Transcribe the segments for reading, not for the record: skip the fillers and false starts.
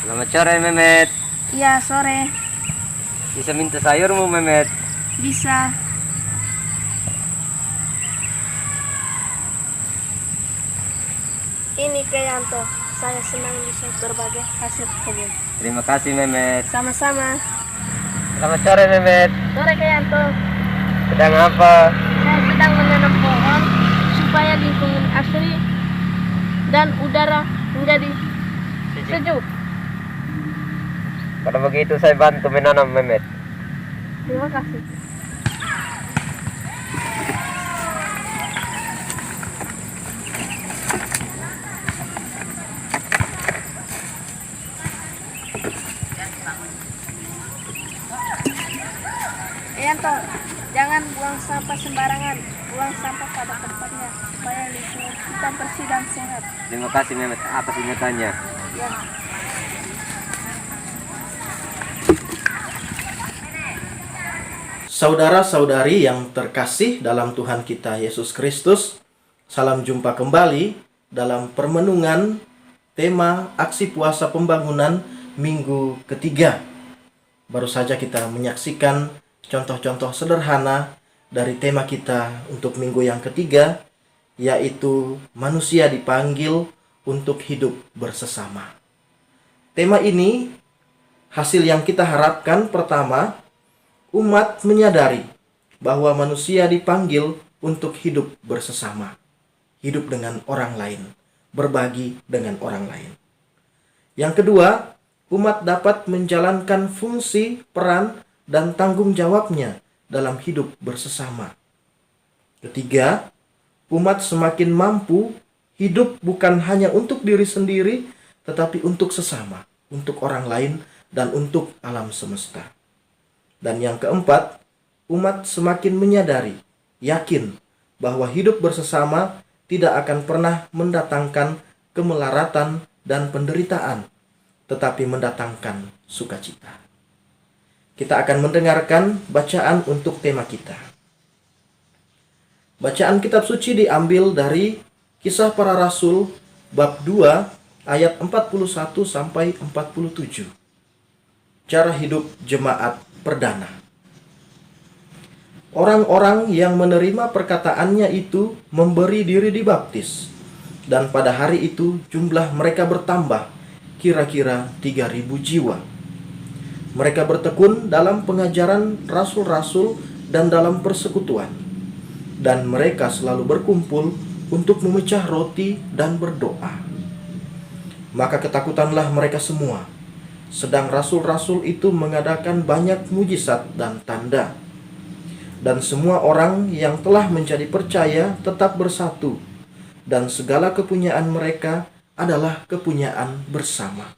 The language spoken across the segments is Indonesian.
Selamat sore, Memet. Iya, sore. Bisa minta sayurmu, Memet? Bisa. Ini Kak Yanto. Saya senang bisa berbagi hasil kebun. Terima kasih, Memet. Sama-sama. Selamat sore, Memet. Sore Kak Yanto. Sedang apa? Saya sedang menanam pohon supaya lingkungan asri dan udara menjadi sejuk. Kalau begitu saya bantu menanam, Memet. Terima kasih. Yanto, jangan buang sampah sembarangan. Buang sampah pada tempatnya supaya lingkungan kita bersih dan sehat. Terima kasih, Memet, atas ingatannya. Ya. Saudara-saudari yang terkasih dalam Tuhan kita Yesus Kristus, salam jumpa kembali dalam permenungan tema aksi puasa pembangunan minggu ketiga. Baru saja kita menyaksikan contoh-contoh sederhana dari tema kita untuk minggu yang ketiga, yaitu manusia dipanggil untuk hidup bersesama. Tema ini, hasil yang kita harapkan pertama, umat menyadari bahwa manusia dipanggil untuk hidup bersesama, hidup dengan orang lain, berbagi dengan orang lain. Yang kedua, umat dapat menjalankan fungsi, peran, dan tanggung jawabnya dalam hidup bersesama. Ketiga, umat semakin mampu hidup bukan hanya untuk diri sendiri, tetapi untuk sesama, untuk orang lain, dan untuk alam semesta. Dan yang keempat, umat semakin menyadari, yakin bahwa hidup bersesama tidak akan pernah mendatangkan kemelaratan dan penderitaan, tetapi mendatangkan sukacita. Kita akan mendengarkan bacaan untuk tema kita. Bacaan kitab suci diambil dari Kisah Para Rasul bab 2 ayat 41 sampai 47. Cara hidup jemaat perdana. Orang-orang yang menerima perkataannya itu memberi diri dibaptis, dan pada hari itu jumlah mereka bertambah kira-kira 3.000 jiwa. Mereka bertekun dalam pengajaran rasul-rasul dan dalam persekutuan, dan mereka selalu berkumpul untuk memecah roti dan berdoa. Maka ketakutanlah mereka semua, sedang rasul-rasul itu mengadakan banyak mujizat dan tanda. Dan semua orang yang telah menjadi percaya tetap bersatu, dan segala kepunyaan mereka adalah kepunyaan bersama.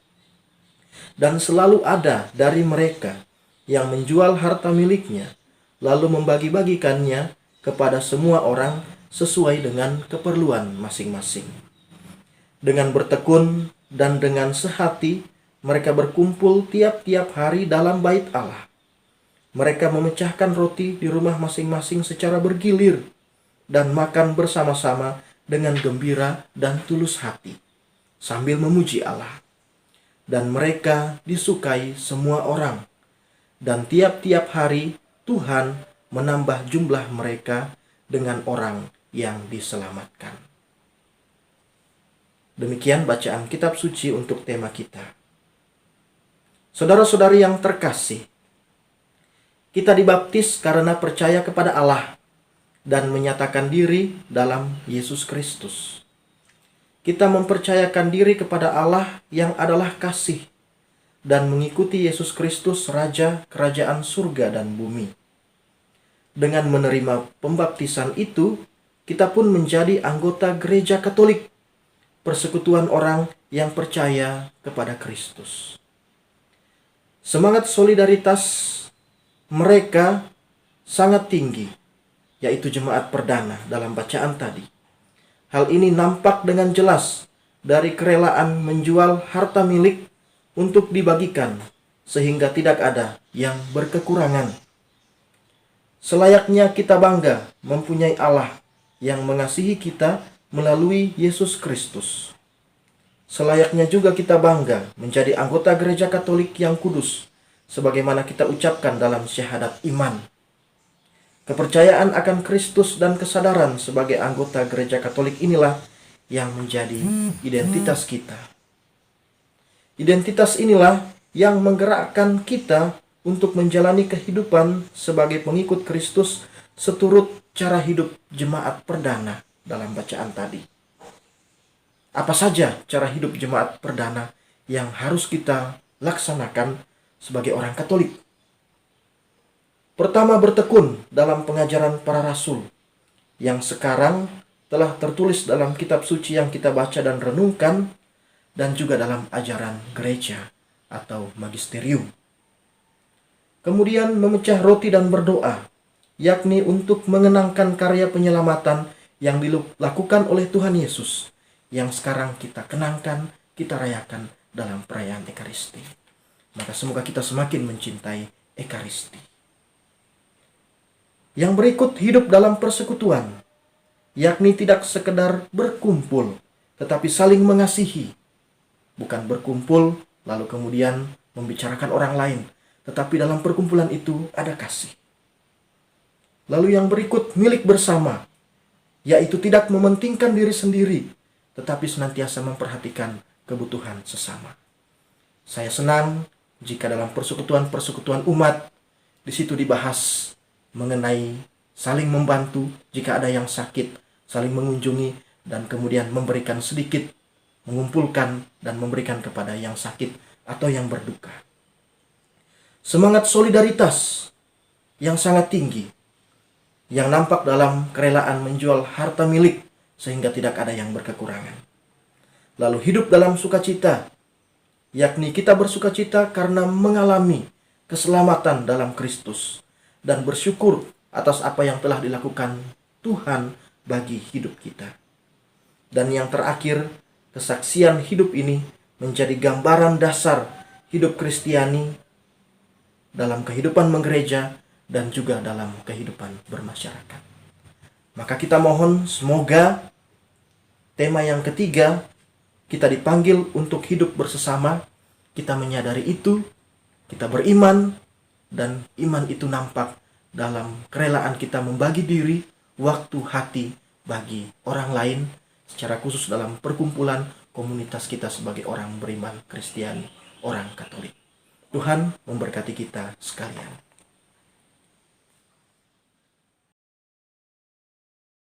Dan selalu ada dari mereka yang menjual harta miliknya, lalu membagi-bagikannya kepada semua orang sesuai dengan keperluan masing-masing. Dengan bertekun dan dengan sehati, mereka berkumpul tiap-tiap hari dalam bait Allah. Mereka memecahkan roti di rumah masing-masing secara bergilir dan makan bersama-sama dengan gembira dan tulus hati, sambil memuji Allah. Dan mereka disukai semua orang. Dan tiap-tiap hari Tuhan menambah jumlah mereka dengan orang yang diselamatkan. Demikian bacaan kitab suci untuk tema kita. Saudara-saudari yang terkasih, kita dibaptis karena percaya kepada Allah dan menyatakan diri dalam Yesus Kristus. Kita mempercayakan diri kepada Allah yang adalah kasih dan mengikuti Yesus Kristus, Raja Kerajaan Surga dan Bumi. Dengan menerima pembaptisan itu, kita pun menjadi anggota Gereja Katolik, persekutuan orang yang percaya kepada Kristus. Semangat solidaritas mereka sangat tinggi, yaitu jemaat perdana dalam bacaan tadi. Hal ini nampak dengan jelas dari kerelaan menjual harta milik untuk dibagikan, sehingga tidak ada yang berkekurangan. Selayaknya kita bangga mempunyai Allah yang mengasihi kita melalui Yesus Kristus. selayaknya juga kita bangga menjadi anggota gereja Katolik yang kudus, sebagaimana kita ucapkan dalam syahadat iman. Kepercayaan akan Kristus dan kesadaran sebagai anggota gereja Katolik inilah yang menjadi identitas kita. Identitas inilah yang menggerakkan kita untuk menjalani kehidupan sebagai pengikut Kristus seturut cara hidup jemaat perdana dalam bacaan tadi. Apa saja cara hidup jemaat perdana yang harus kita laksanakan sebagai orang Katolik? Pertama, bertekun dalam pengajaran para rasul yang sekarang telah tertulis dalam kitab suci yang kita baca dan renungkan, dan juga dalam ajaran gereja atau magisterium. Kemudian memecah roti dan berdoa, yakni untuk mengenangkan karya penyelamatan yang dilakukan oleh Tuhan Yesus, yang sekarang kita kenangkan, kita rayakan dalam perayaan Ekaristi. Maka semoga kita semakin mencintai Ekaristi. Yang berikut, hidup dalam persekutuan, yakni tidak sekedar berkumpul, tetapi saling mengasihi. Bukan berkumpul lalu kemudian membicarakan orang lain, tetapi dalam perkumpulan itu ada kasih. Lalu yang berikut, milik bersama, yaitu tidak mementingkan diri sendiri, tetapi senantiasa memperhatikan kebutuhan sesama. Saya senang jika dalam persekutuan-persekutuan umat, di situ dibahas mengenai saling membantu jika ada yang sakit, saling mengunjungi, dan kemudian memberikan sedikit, mengumpulkan dan memberikan kepada yang sakit atau yang berduka. Semangat solidaritas yang sangat tinggi, yang nampak dalam kerelaan menjual harta milik sehingga tidak ada yang berkekurangan. Lalu hidup dalam sukacita, yakni kita bersukacita karena mengalami keselamatan dalam Kristus dan bersyukur atas apa yang telah dilakukan Tuhan bagi hidup kita. Dan yang terakhir, kesaksian hidup ini menjadi gambaran dasar hidup Kristiani dalam kehidupan menggereja dan juga dalam kehidupan bermasyarakat. Maka kita mohon semoga tema yang ketiga, kita dipanggil untuk hidup bersesama, kita menyadari itu, kita beriman, dan iman itu nampak dalam kerelaan kita membagi diri, waktu, hati bagi orang lain, secara khusus dalam perkumpulan komunitas kita sebagai orang beriman Kristiani, orang Katolik. Tuhan memberkati kita sekalian.